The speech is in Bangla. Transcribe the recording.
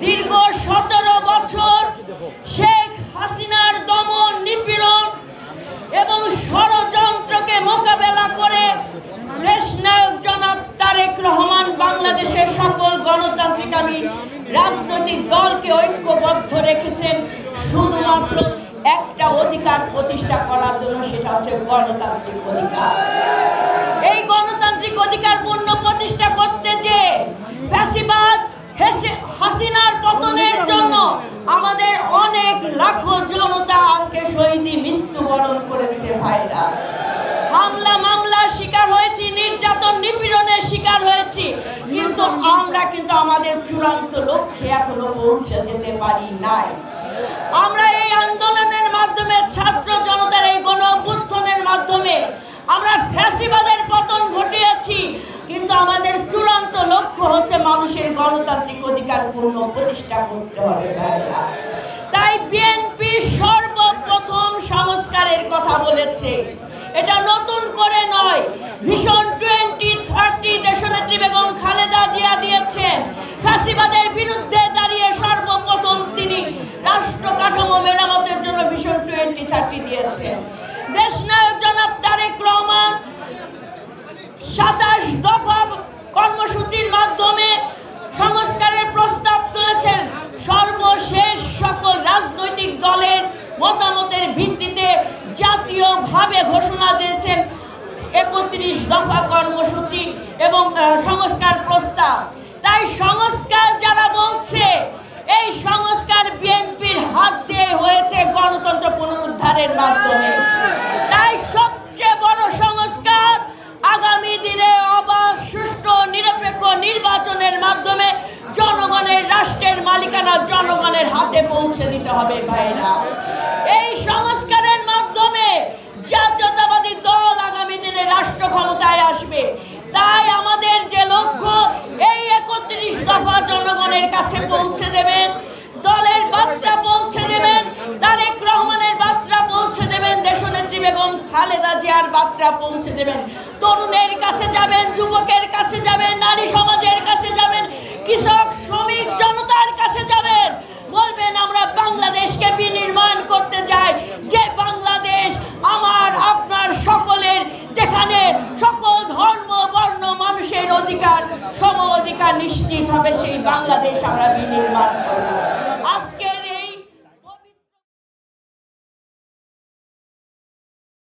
দীর্ঘ 17 বছর শেখ হাসিনার দমন নিপীড়ন এবং ষড়যন্ত্রকে মোকাবেলা করে দেশনায়ক জনাব তারেক রহমান বাংলাদেশের সকল গণতান্ত্রিকামী রাজনৈতিক দলকে ঐক্যবদ্ধ রেখেছেন শুধুমাত্র একটা অধিকার প্রতিষ্ঠা করার জন্য, সেটা হচ্ছে গণতান্ত্রিক অধিকার। এই গণতান্ত্রিক অধিকার পূর্ণ প্রতিষ্ঠা করতে যে ফ্যাসিবাদ হাসিনার পতনের জন্য আমাদের অনেক লাখো জনতা আজকে শহীদি মৃত্যুবরণ করেছে ভাইরা। হামলা মামলার শিকার হয়েছি, নির্যাতন নিপীড়নের শিকার হয়েছি, কিন্তু আমরা আমাদের চূড়ান্ত লক্ষ্যে এখনো পৌঁছে যেতে পারি নাই। আমরা এই আন্দোলনের মাধ্যমে, ছাত্র জনতার এই গণ অভ্যুত্থানের মাধ্যমে আমরা ফ্যাসিবাদের পতন ঘটিয়েছি, কিন্তু আমাদের চূড়ান্ত লক্ষ্য হচ্ছে মানুষের গণতান্ত্রিক অধিকার পূর্ণ প্রতিষ্ঠা করতে হবে ভাইরা। তাই বিএনপি সর্বপ্রথম সংস্কারের কথা বলেছে। এটা নতুন করে নয়, ভিশন 2030 দেশনেত্রী বেগম খালেদা জিয়া দিয়েছেন। ফ্যাসিবাদের বিরুদ্ধে দাঁড়িয়ে সর্বপ্রথম তিনি রাষ্ট্র কাঠামো মেরামতের জন্য ভিশন 2030 দিয়েছেন। দেশনায়ক জনাব তারেক রহমান 27 দফা কর্মসূচির মাধ্যমে সংস্কারের প্রস্তাব তুলেছেন। সর্বশেষ সকল রাজনৈতিক দলের মতামতের ভিত্তিতে জাতীয়ভাবে ঘোষণা দিয়েছেন 31 দফা কর্মসূচি এবং সংস্কার প্রস্তাব। তাই সংস্কার যারা বলছে, এই সংস্কার বিএনপির হাত দিয়ে হয়েছে গণতন্ত্র পুনরুদ্ধারের মাধ্যমে। তাই সবচেয়ে বড় সংস্কার আগামী দিনে অবাধ, সুষ্ঠু, নিরপেক্ষ নির্বাচনের মাধ্যমে জনগণের রাষ্ট্রের মালিকানা জনগণের হাতে পৌঁছে দিতে হবে ভাইরা। এই সংস্কারের মাধ্যমে জাতীয়তাবাদী দল আগামী দিনে রাষ্ট্র ক্ষমতায় আসবে। তাই আমাদের যে লক্ষ্য, এই 31 দফা জনগণের কাছে পৌঁছে দেবেন, দলের বার্তা পৌঁছে দেবেন, তারেক রহমানের বার্তা পৌঁছে দেবেন, দেশনেত্রী বেগম খালেদা জিয়ার বার্তা পৌঁছে দেবেন। তরুণের কাছে যাবেন, যুবকের কাছে যাবেন, নারী সমাজের কাছে যাবেন, কৃষক শ্রমিক জনতার কাছে যাবেন। বলবেন আমরা বাংলাদেশকে বিনির্মাণ করতে চাই, যে বাংলাদেশ আমার আপনার সকলের, যেখানে সকল ধর্ম বর্ণ মানুষের অধিকার, সম অধিকার নিশ্চিত হবে, সেই বাংলাদেশ আমরা বিনির্মাণ করব।